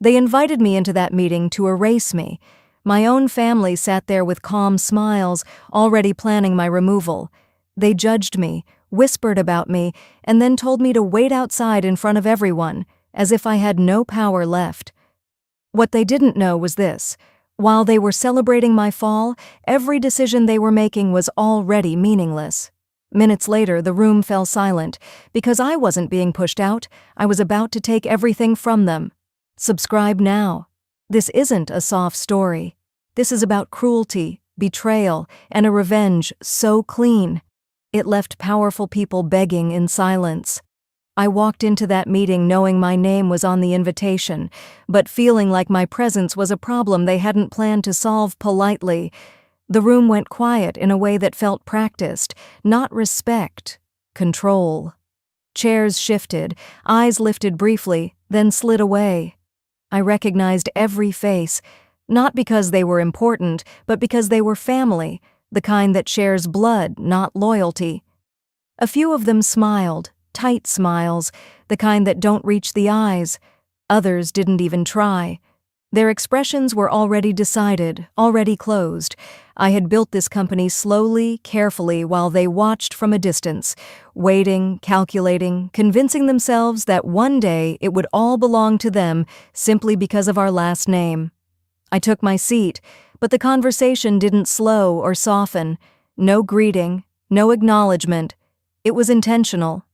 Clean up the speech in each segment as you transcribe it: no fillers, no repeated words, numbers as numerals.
They invited me into that meeting to erase me. My own family sat there with calm smiles, already planning my removal. They judged me, whispered about me, and then told me to wait outside in front of everyone, as if I had no power left. What they didn't know was this: while they were celebrating my fall, every decision they were making was already meaningless. Minutes later, the room fell silent. Because I wasn't being pushed out, I was about to take everything from them. Subscribe now. This isn't a soft story. This is about cruelty, betrayal, and a revenge so clean. It left powerful people begging in silence. I walked into that meeting knowing my name was on the invitation, but feeling like my presence was a problem they hadn't planned to solve politely. The room went quiet in a way that felt practiced, not respect, control. Chairs shifted, eyes lifted briefly, then slid away. I recognized every face, not because they were important, but because they were family, the kind that shares blood, not loyalty. A few of them smiled, tight smiles, the kind that don't reach the eyes. Others didn't even try. Their expressions were already decided, already closed. I had built this company slowly, carefully, while they watched from a distance, waiting, calculating, convincing themselves that one day it would all belong to them simply because of our last name. I took my seat, but the conversation didn't slow or soften. No greeting, no acknowledgement. It was intentional.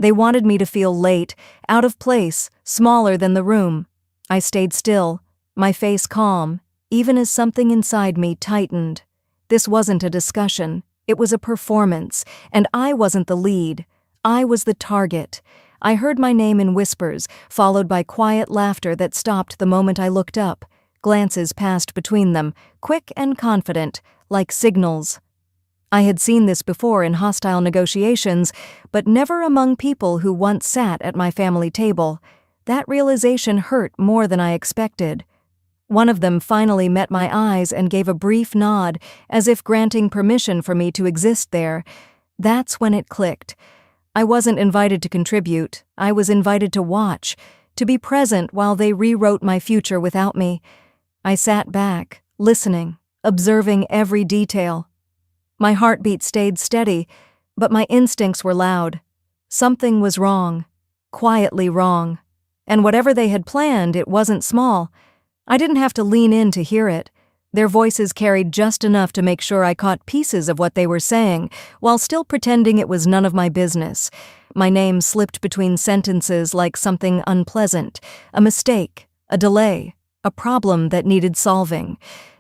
They wanted me to feel late, out of place, smaller than the room. I stayed still, my face calm, even as something inside me tightened. This wasn't a discussion, it was a performance, and I wasn't the lead. I was the target. I heard my name in whispers, followed by quiet laughter that stopped the moment I looked up. Glances passed between them, quick and confident, like signals. I had seen this before in hostile negotiations, but never among people who once sat at my family table. That realization hurt more than I expected. One of them finally met my eyes and gave a brief nod, as if granting permission for me to exist there. That's when it clicked. I wasn't invited to contribute. I was invited to watch, to be present while they rewrote my future without me. I sat back, listening, observing every detail. My heartbeat stayed steady, but my instincts were loud. Something was wrong, quietly wrong. And whatever they had planned, it wasn't small. I didn't have to lean in to hear it. Their voices carried just enough to make sure I caught pieces of what they were saying, while still pretending it was none of my business. My name slipped between sentences like something unpleasant, a mistake, a delay, a problem that needed solving.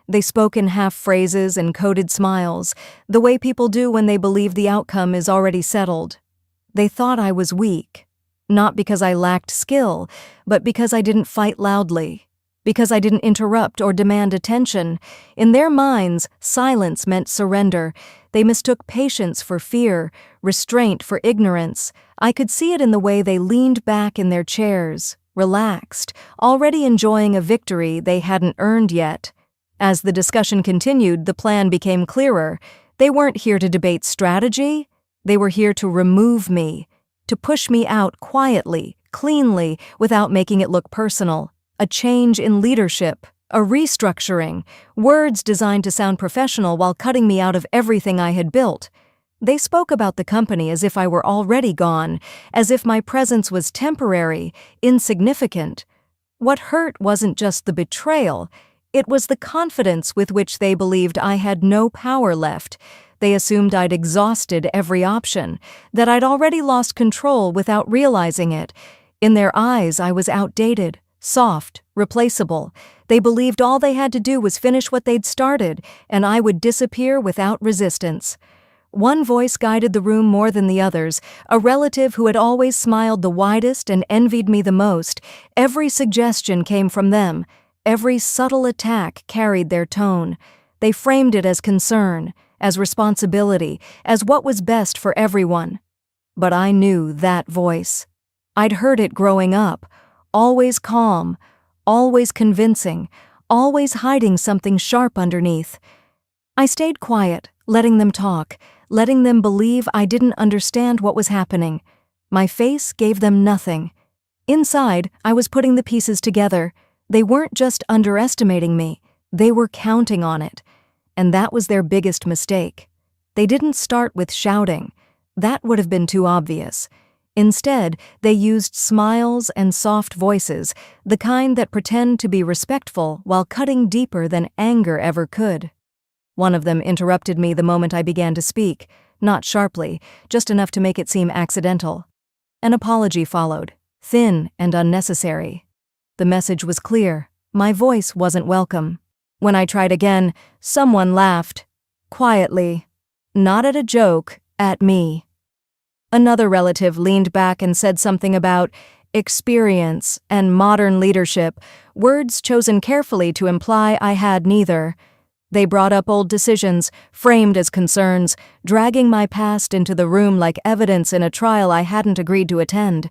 They spoke in half-phrases and coded smiles, the way people do when they believe the outcome is already settled. They thought I was weak, not because I lacked skill, but because I didn't fight loudly, because I didn't interrupt or demand attention. In their minds, silence meant surrender. They mistook patience for fear, restraint for ignorance. I could see it in the way they leaned back in their chairs, relaxed, already enjoying a victory they hadn't earned yet. As the discussion continued, the plan became clearer. They weren't here to debate strategy. They were here to remove me, to push me out quietly, cleanly, without making it look personal. A change in leadership, a restructuring, words designed to sound professional while cutting me out of everything I had built. They spoke about the company as if I were already gone, as if my presence was temporary, insignificant. What hurt wasn't just the betrayal. It was the confidence with which they believed I had no power left. They assumed I'd exhausted every option, that I'd already lost control without realizing it. In their eyes, I was outdated, soft, replaceable. They believed all they had to do was finish what they'd started, and I would disappear without resistance. One voice guided the room more than the others, a relative who had always smiled the widest and envied me the most. Every suggestion came from them. Every subtle attack carried their tone. They framed it as concern, as responsibility, as what was best for everyone. But I knew that voice. I'd heard it growing up, always calm, always convincing, always hiding something sharp underneath. I stayed quiet, letting them talk, letting them believe I didn't understand what was happening. My face gave them nothing. Inside, I was putting the pieces together. They weren't just underestimating me, they were counting on it. And that was their biggest mistake. They didn't start with shouting. That would have been too obvious. Instead, they used smiles and soft voices, the kind that pretend to be respectful while cutting deeper than anger ever could. One of them interrupted me the moment I began to speak, not sharply, just enough to make it seem accidental. An apology followed, thin and unnecessary. The message was clear. My voice wasn't welcome. When I tried again, someone laughed. Quietly. Not at a joke, at me. Another relative leaned back and said something about experience and modern leadership, words chosen carefully to imply I had neither. They brought up old decisions, framed as concerns, dragging my past into the room like evidence in a trial I hadn't agreed to attend.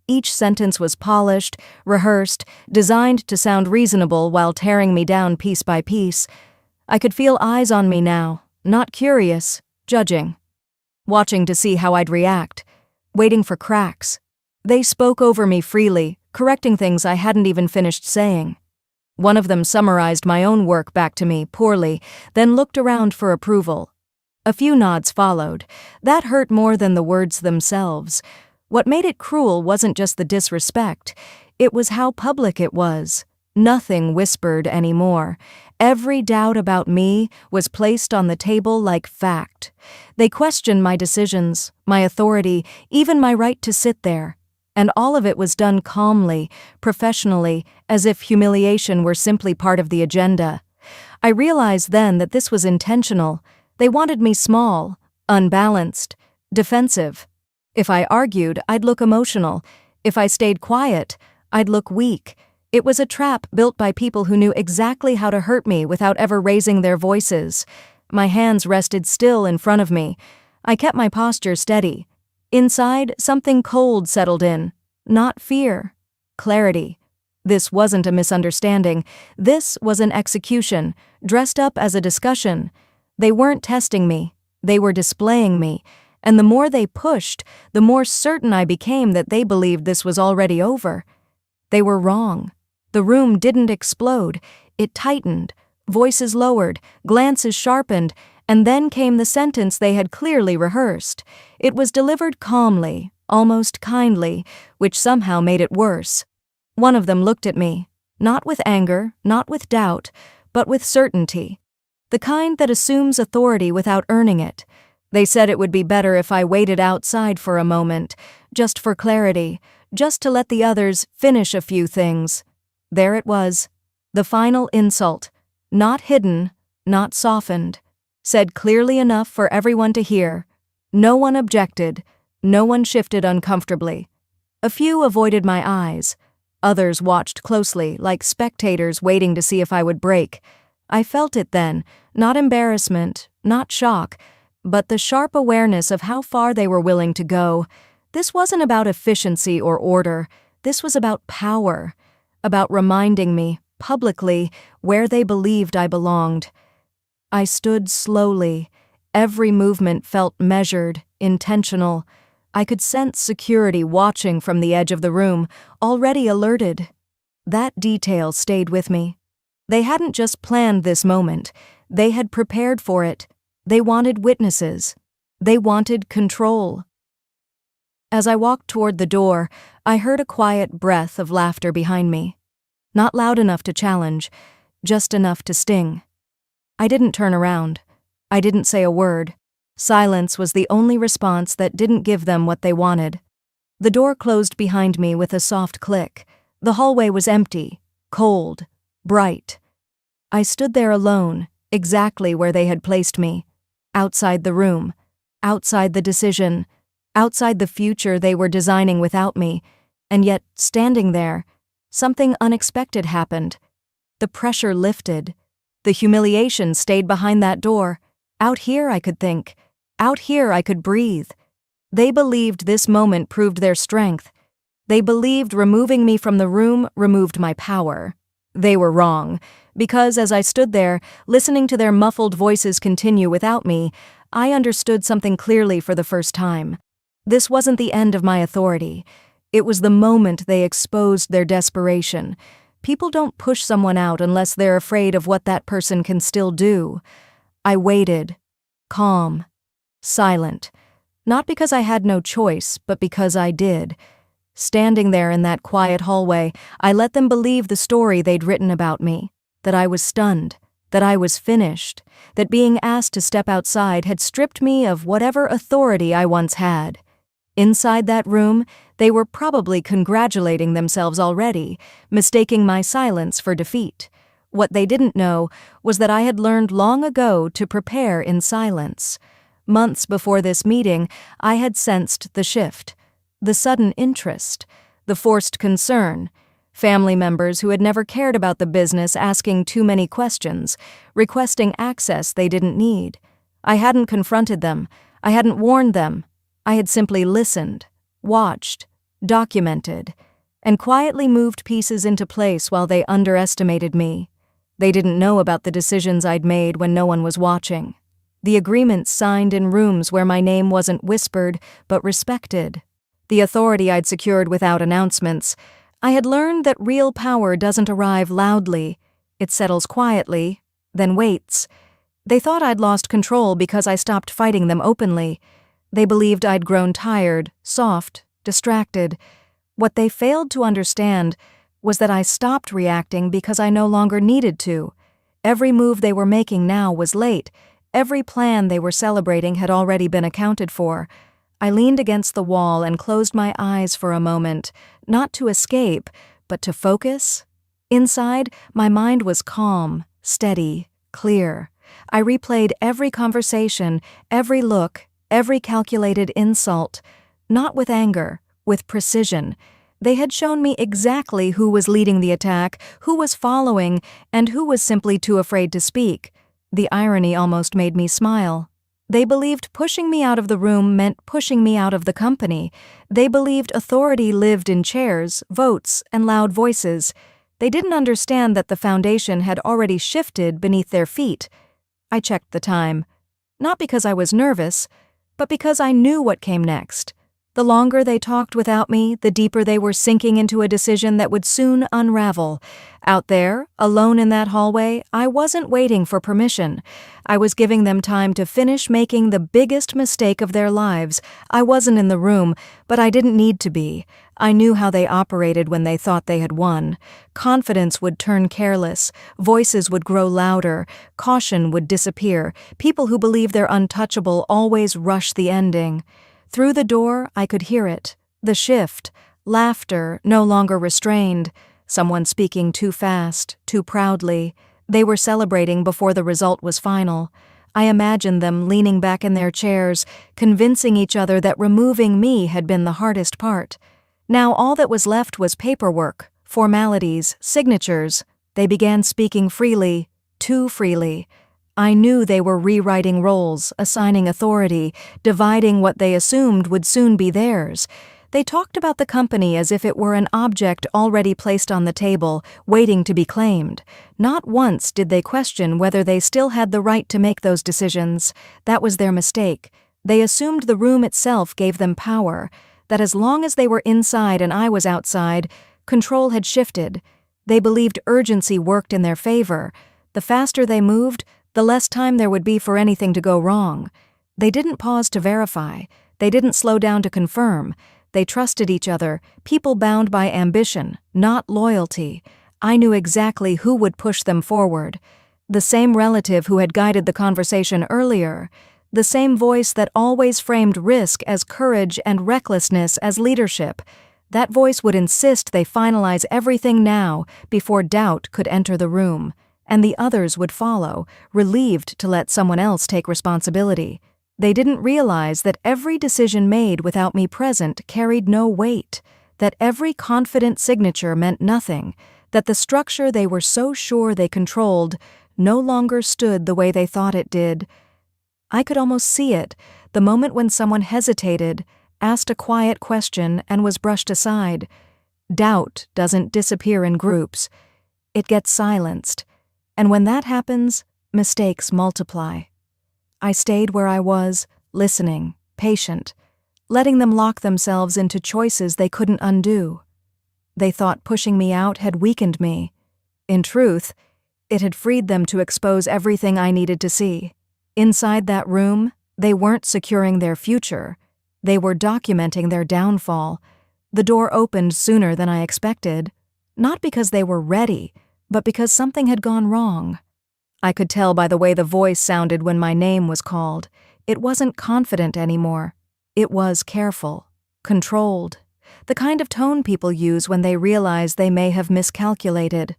Each sentence was polished, rehearsed, designed to sound reasonable while tearing me down piece by piece. I could feel eyes on me now, not curious, judging. Watching to see how I'd react, waiting for cracks. They spoke over me freely, correcting things I hadn't even finished saying. One of them summarized my own work back to me poorly, then looked around for approval. A few nods followed. That hurt more than the words themselves. What made it cruel wasn't just the disrespect, it was how public it was. Nothing whispered anymore. Every doubt about me was placed on the table like fact. They questioned my decisions, my authority, even my right to sit there. And all of it was done calmly, professionally, as if humiliation were simply part of the agenda. I realized then that this was intentional. They wanted me small, unbalanced, defensive. If I argued, I'd look emotional. If I stayed quiet, I'd look weak. It was a trap built by people who knew exactly how to hurt me without ever raising their voices. My hands rested still in front of me. I kept my posture steady. Inside, something cold settled in. Not fear. Clarity. This wasn't a misunderstanding. This was an execution, dressed up as a discussion. They weren't testing me. They were displaying me. And the more they pushed, the more certain I became that they believed this was already over. They were wrong. The room didn't explode. It tightened. Voices lowered, glances sharpened, and then came the sentence they had clearly rehearsed. It was delivered calmly, almost kindly, which somehow made it worse. One of them looked at me, not with anger, not with doubt, but with certainty. The kind that assumes authority without earning it. They said it would be better if I waited outside for a moment, just for clarity, just to let the others finish a few things. There it was. The final insult. Not hidden, not softened. Said clearly enough for everyone to hear. No one objected. No one shifted uncomfortably. A few avoided my eyes. Others watched closely, like spectators waiting to see if I would break. I felt it then, not embarrassment, not shock, but the sharp awareness of how far they were willing to go. This wasn't about efficiency or order. This was about power, about reminding me, publicly, where they believed I belonged. I stood slowly. Every movement felt measured, intentional. I could sense security watching from the edge of the room, already alerted. That detail stayed with me. They hadn't just planned this moment. They had prepared for it. They wanted witnesses. They wanted control. As I walked toward the door, I heard a quiet breath of laughter behind me. Not loud enough to challenge, just enough to sting. I didn't turn around. I didn't say a word. Silence was the only response that didn't give them what they wanted. The door closed behind me with a soft click. The hallway was empty, cold, bright. I stood there alone, exactly where they had placed me. Outside the room, outside the decision, outside the future they were designing without me, and yet, standing there, something unexpected happened. The pressure lifted. The humiliation stayed behind that door. Out here I could think. Out here I could breathe. They believed this moment proved their strength. They believed removing me from the room removed my power. They were wrong, because as I stood there, listening to their muffled voices continue without me, I understood something clearly for the first time. This wasn't the end of my authority. It was the moment they exposed their desperation. People don't push someone out unless they're afraid of what that person can still do. I waited, calm, silent, not because I had no choice, but because I did. Standing there in that quiet hallway, I let them believe the story they'd written about me, that I was stunned, that I was finished, that being asked to step outside had stripped me of whatever authority I once had. Inside that room, they were probably congratulating themselves already, mistaking my silence for defeat. What they didn't know was that I had learned long ago to prepare in silence. Months before this meeting, I had sensed the shift, the sudden interest, the forced concern, family members who had never cared about the business asking too many questions, requesting access they didn't need. I hadn't confronted them. I hadn't warned them. I had simply listened, watched, documented, and quietly moved pieces into place while they underestimated me. They didn't know about the decisions I'd made when no one was watching. The agreements signed in rooms where my name wasn't whispered, but respected. The authority I'd secured without announcements. I had learned that real power doesn't arrive loudly. It settles quietly, then waits. They thought I'd lost control because I stopped fighting them openly. They believed I'd grown tired, soft, distracted. What they failed to understand was that I stopped reacting because I no longer needed to. Every move they were making now was late. Every plan they were celebrating had already been accounted for. I leaned against the wall and closed my eyes for a moment, not to escape, but to focus. Inside, my mind was calm, steady, clear. I replayed every conversation, every look, every calculated insult, not with anger, with precision. They had shown me exactly who was leading the attack, who was following, and who was simply too afraid to speak. The irony almost made me smile. They believed pushing me out of the room meant pushing me out of the company. They believed authority lived in chairs, votes, and loud voices. They didn't understand that the foundation had already shifted beneath their feet. I checked the time. Not because I was nervous, but because I knew what came next. The longer they talked without me, the deeper they were sinking into a decision that would soon unravel. Out there, alone in that hallway, I wasn't waiting for permission. I was giving them time to finish making the biggest mistake of their lives. I wasn't in the room, but I didn't need to be. I knew how they operated when they thought they had won. Confidence would turn careless, voices would grow louder, caution would disappear. People who believe they're untouchable always rush the ending. Through the door, I could hear it. The shift. Laughter, no longer restrained. Someone speaking too fast, too proudly. They were celebrating before the result was final. I imagined them leaning back in their chairs, convincing each other that removing me had been the hardest part. Now all that was left was paperwork, formalities, signatures. They began speaking freely, too freely. I knew they were rewriting roles, assigning authority, dividing what they assumed would soon be theirs. They talked about the company as if it were an object already placed on the table, waiting to be claimed. Not once did they question whether they still had the right to make those decisions. That was their mistake. They assumed the room itself gave them power, that as long as they were inside and I was outside, control had shifted. They believed urgency worked in their favor. The faster they moved, the less time there would be for anything to go wrong. They didn't pause to verify. They didn't slow down to confirm. They trusted each other, people bound by ambition, not loyalty. I knew exactly who would push them forward. The same relative who had guided the conversation earlier. The same voice that always framed risk as courage and recklessness as leadership. That voice would insist they finalize everything now before doubt could enter the room. And the others would follow, relieved to let someone else take responsibility. They didn't realize that every decision made without me present carried no weight, that every confident signature meant nothing, that the structure they were so sure they controlled no longer stood the way they thought it did. I could almost see it, the moment when someone hesitated, asked a quiet question, and was brushed aside. Doubt doesn't disappear in groups. It gets silenced. And when that happens, mistakes multiply. I stayed where I was, listening, patient, letting them lock themselves into choices they couldn't undo. They thought pushing me out had weakened me. In truth, it had freed them to expose everything I needed to see. Inside that room, they weren't securing their future. They were documenting their downfall. The door opened sooner than I expected, not because they were ready, but because something had gone wrong. I could tell by the way the voice sounded when my name was called. It wasn't confident anymore. It was careful, controlled, the kind of tone people use when they realize they may have miscalculated.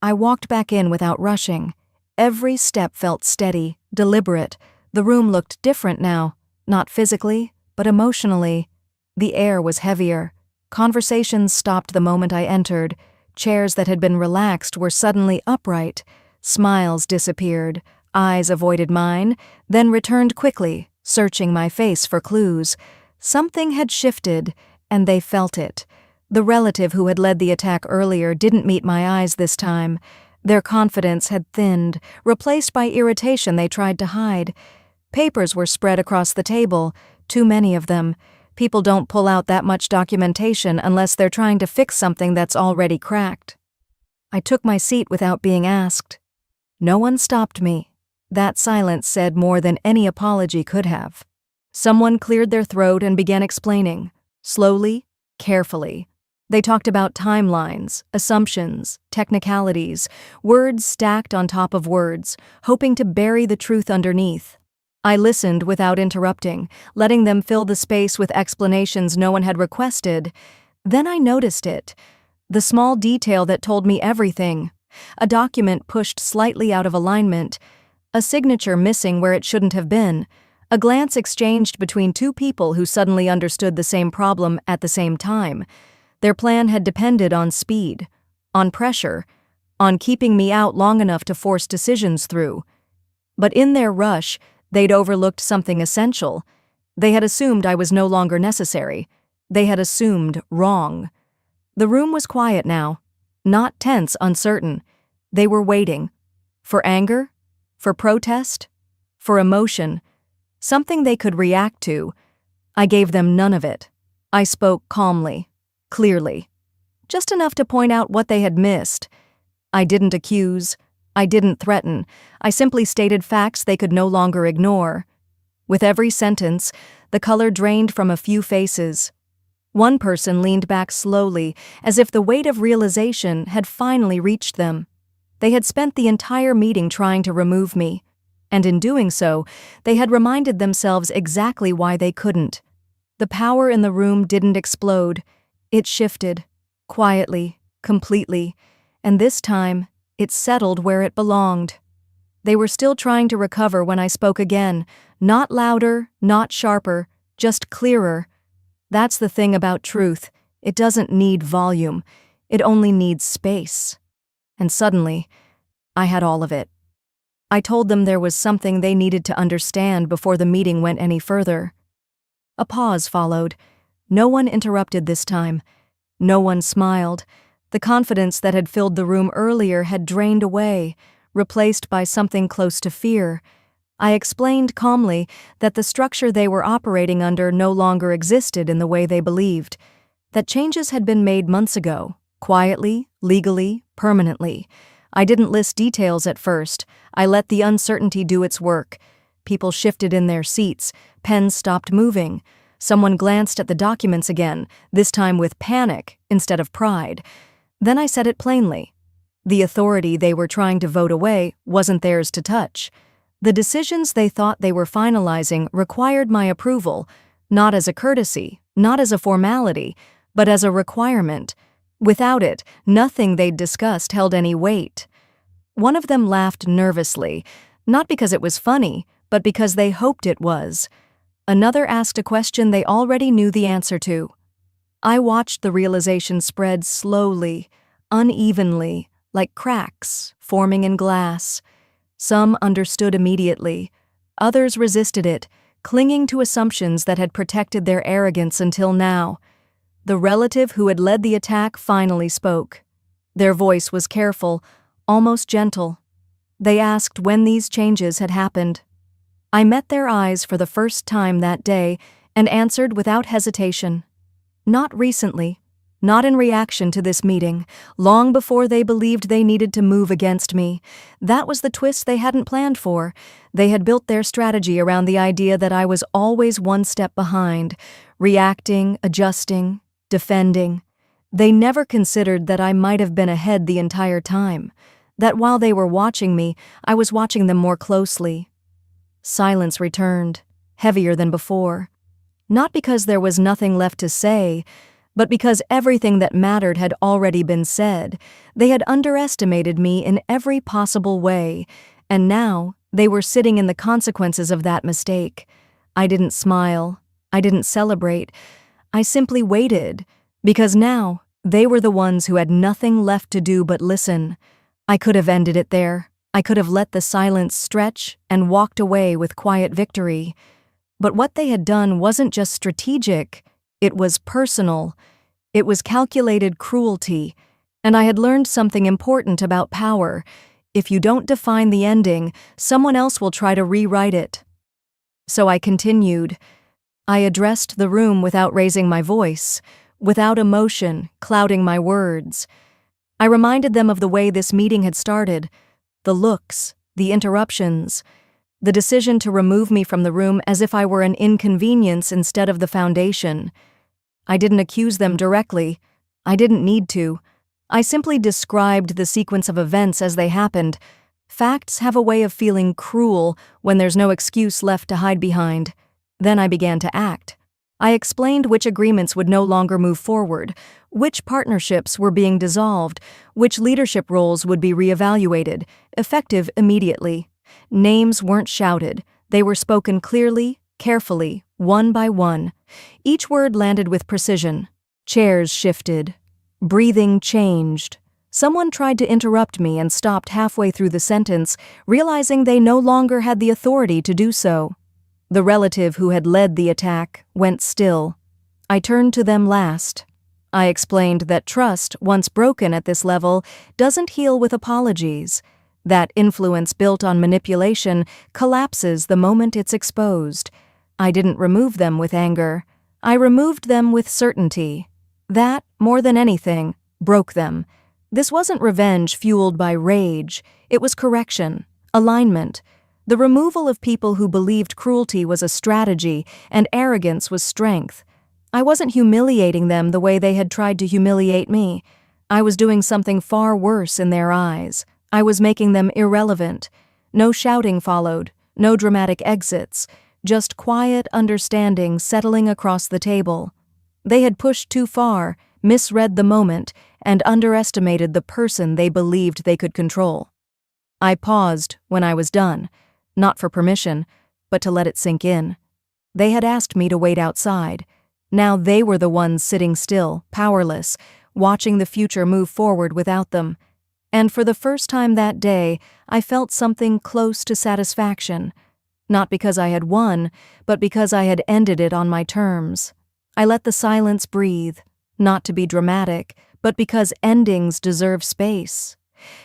I walked back in without rushing. Every step felt steady, deliberate. The room looked different now, not physically, but emotionally. The air was heavier. Conversations stopped the moment I entered. Chairs that had been relaxed were suddenly upright. Smiles disappeared. Eyes avoided mine, then returned quickly, searching my face for clues. Something had shifted, and they felt it. The relative who had led the attack earlier didn't meet my eyes this time. Their confidence had thinned, replaced by irritation they tried to hide. Papers were spread across the table, too many of them. People don't pull out that much documentation unless they're trying to fix something that's already cracked. I took my seat without being asked. No one stopped me. That silence said more than any apology could have. Someone cleared their throat and began explaining, slowly, carefully. They talked about timelines, assumptions, technicalities, words stacked on top of words, hoping to bury the truth underneath. I listened without interrupting, letting them fill the space with explanations no one had requested. Then I noticed it. The small detail that told me everything. A document pushed slightly out of alignment. A signature missing where it shouldn't have been. A glance exchanged between two people who suddenly understood the same problem at the same time. Their plan had depended on speed, on pressure, on keeping me out long enough to force decisions through. But in their rush, they'd overlooked something essential. They had assumed I was no longer necessary. They had assumed wrong. The room was quiet now, not tense, uncertain. They were waiting. For anger? For protest? For emotion? Something they could react to. I gave them none of it. I spoke calmly, clearly. Just enough to point out what they had missed. I didn't accuse. I didn't threaten. I simply stated facts they could no longer ignore. With every sentence, the color drained from a few faces. One person leaned back slowly, as if the weight of realization had finally reached them. They had spent the entire meeting trying to remove me, and in doing so, they had reminded themselves exactly why they couldn't. The power in the room didn't explode. It shifted, quietly, completely, and this time, it settled where it belonged. They were still trying to recover when I spoke again, not louder, not sharper, just clearer. That's the thing about truth. It doesn't need volume. It only needs space. And suddenly, I had all of it. I told them there was something they needed to understand before the meeting went any further. A pause followed. No one interrupted this time. No one smiled. The confidence that had filled the room earlier had drained away, replaced by something close to fear. I explained calmly that the structure they were operating under no longer existed in the way they believed, that changes had been made months ago, quietly, legally, permanently. I didn't list details at first. I let the uncertainty do its work. People shifted in their seats. Pens stopped moving. Someone glanced at the documents again, this time with panic instead of pride. Then I said it plainly. The authority they were trying to vote away wasn't theirs to touch. The decisions they thought they were finalizing required my approval, not as a courtesy, not as a formality, but as a requirement. Without it, nothing they'd discussed held any weight. One of them laughed nervously, not because it was funny, but because they hoped it was. Another asked a question they already knew the answer to. I watched the realization spread slowly, unevenly, like cracks forming in glass. Some understood immediately. Others resisted it, clinging to assumptions that had protected their arrogance until now. The relative who had led the attack finally spoke. Their voice was careful, almost gentle. They asked when these changes had happened. I met their eyes for the first time that day and answered without hesitation. Not recently, not in reaction to this meeting, long before they believed they needed to move against me. That was the twist they hadn't planned for. They had built their strategy around the idea that I was always one step behind, reacting, adjusting, defending. They never considered that I might have been ahead the entire time, that while they were watching me, I was watching them more closely. Silence returned, heavier than before. Not because there was nothing left to say, but because everything that mattered had already been said. They had underestimated me in every possible way, and now they were sitting in the consequences of that mistake. I didn't smile. I didn't celebrate. I simply waited, because now they were the ones who had nothing left to do but listen. I could have ended it there. I could have let the silence stretch and walked away with quiet victory. But what they had done wasn't just strategic. It was personal. It was calculated cruelty. And I had learned something important about power. If you don't define the ending, someone else will try to rewrite it. So I continued. I addressed the room without raising my voice, without emotion clouding my words. I reminded them of the way this meeting had started, the looks, the interruptions, the decision to remove me from the room as if I were an inconvenience instead of the foundation. I didn't accuse them directly. I didn't need to. I simply described the sequence of events as they happened. Facts have a way of feeling cruel when there's no excuse left to hide behind. Then I began to act. I explained which agreements would no longer move forward, which partnerships were being dissolved, which leadership roles would be reevaluated, effective immediately. Names weren't shouted. They were spoken clearly, carefully, one by one. Each word landed with precision. Chairs shifted. Breathing changed. Someone tried to interrupt me and stopped halfway through the sentence, realizing they no longer had the authority to do so. The relative who had led the attack went still. I turned to them last. I explained that trust, once broken at this level, doesn't heal with apologies. That influence built on manipulation collapses the moment it's exposed. I didn't remove them with anger. I removed them with certainty. That, more than anything, broke them. This wasn't revenge fueled by rage. It was correction, alignment. The removal of people who believed cruelty was a strategy and arrogance was strength. I wasn't humiliating them the way they had tried to humiliate me. I was doing something far worse in their eyes. I was making them irrelevant. No shouting followed, no dramatic exits, just quiet understanding settling across the table. They had pushed too far, misread the moment, and underestimated the person they believed they could control. I paused when I was done. Not for permission, but to let it sink in. They had asked me to wait outside. Now they were the ones sitting still, powerless, watching the future move forward without them. And for the first time that day, I felt something close to satisfaction. Not because I had won, but because I had ended it on my terms. I let the silence breathe, not to be dramatic, but because endings deserve space.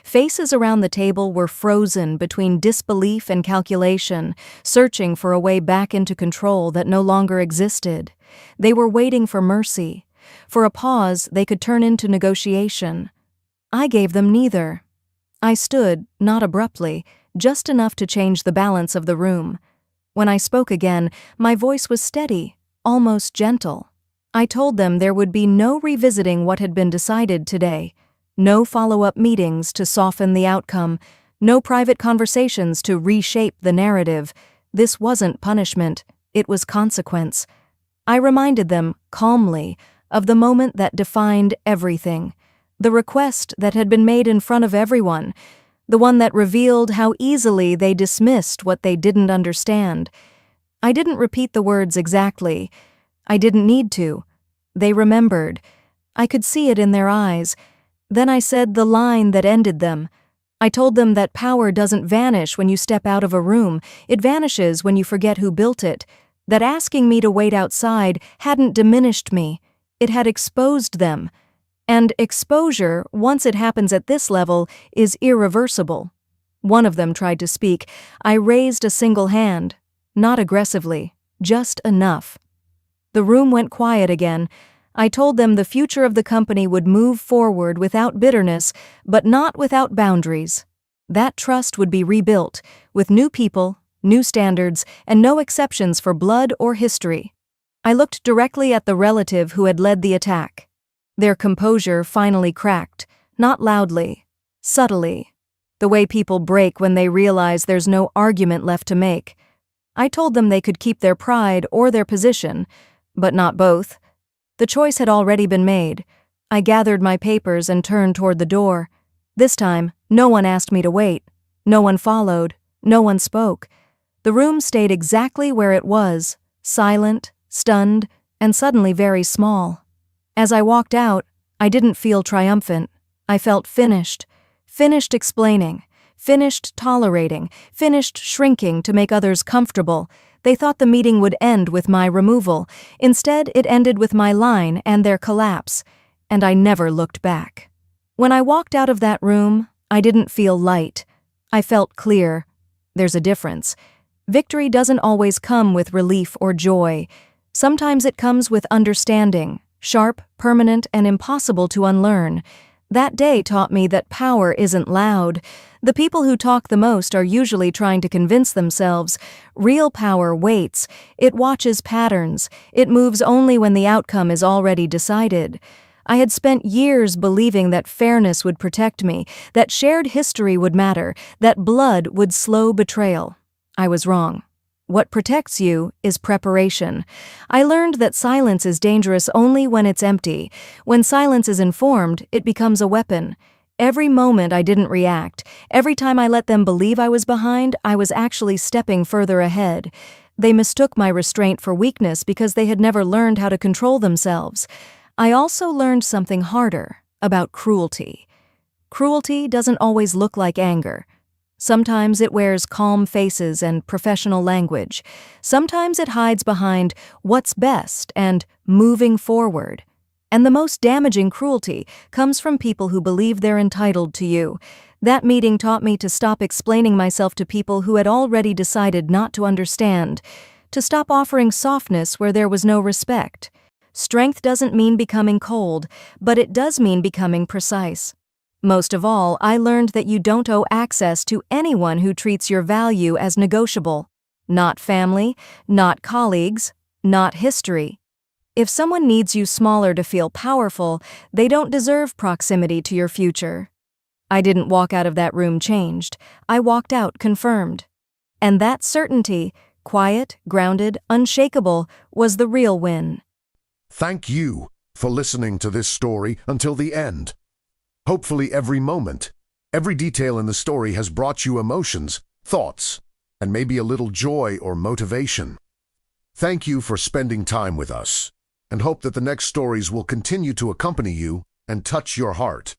Faces around the table were frozen between disbelief and calculation, searching for a way back into control that no longer existed. They were waiting for mercy, for a pause they could turn into negotiation. I gave them neither. I stood, not abruptly, just enough to change the balance of the room. When I spoke again, my voice was steady, almost gentle. I told them there would be no revisiting what had been decided today. No follow-up meetings to soften the outcome, no private conversations to reshape the narrative. This wasn't punishment, it was consequence. I reminded them, calmly, of the moment that defined everything, the request that had been made in front of everyone, the one that revealed how easily they dismissed what they didn't understand. I didn't repeat the words exactly. I didn't need to. They remembered. I could see it in their eyes. Then I said the line that ended them. I told them that power doesn't vanish when you step out of a room. It vanishes when you forget who built it. That asking me to wait outside hadn't diminished me. It had exposed them. And exposure, once it happens at this level, is irreversible. One of them tried to speak. I raised a single hand. Not aggressively, just enough. The room went quiet again. I told them the future of the company would move forward without bitterness, but not without boundaries. That trust would be rebuilt, with new people, new standards, and no exceptions for blood or history. I looked directly at the relative who had led the attack. Their composure finally cracked, not loudly, subtly, the way people break when they realize there's no argument left to make. I told them they could keep their pride or their position, but not both. The choice had already been made. I gathered my papers and turned toward the door. This time, no one asked me to wait. No one followed. No one spoke. The room stayed exactly where it was, silent, stunned, and suddenly very small. As I walked out, I didn't feel triumphant. I felt finished. Finished explaining. Finished tolerating. Finished shrinking to make others comfortable. They thought the meeting would end with my removal. Instead, it ended with my line and their collapse. And I never looked back. When I walked out of that room, I didn't feel light. I felt clear. There's a difference. Victory doesn't always come with relief or joy. Sometimes it comes with understanding, sharp, permanent, and impossible to unlearn. That day taught me that power isn't loud. The people who talk the most are usually trying to convince themselves. Real power waits. It watches patterns. It moves only when the outcome is already decided. I had spent years believing that fairness would protect me, that shared history would matter, that blood would slow betrayal. I was wrong. What protects you is preparation. I learned that silence is dangerous only when it's empty. When silence is informed, it becomes a weapon. Every moment I didn't react, every time I let them believe I was behind, I was actually stepping further ahead. They mistook my restraint for weakness because they had never learned how to control themselves. I also learned something harder, about cruelty. Cruelty doesn't always look like anger. Sometimes it wears calm faces and professional language. Sometimes it hides behind what's best and moving forward. And the most damaging cruelty comes from people who believe they're entitled to you. That meeting taught me to stop explaining myself to people who had already decided not to understand, to stop offering softness where there was no respect. Strength doesn't mean becoming cold, but it does mean becoming precise. Most of all, I learned that you don't owe access to anyone who treats your value as negotiable. Not family, not colleagues, not history. If someone needs you smaller to feel powerful, they don't deserve proximity to your future. I didn't walk out of that room changed. I walked out confirmed. And that certainty, quiet, grounded, unshakable, was the real win. Thank you for listening to this story until the end. Hopefully every moment, every detail in the story has brought you emotions, thoughts, and maybe a little joy or motivation. Thank you for spending time with us, and hope that the next stories will continue to accompany you and touch your heart.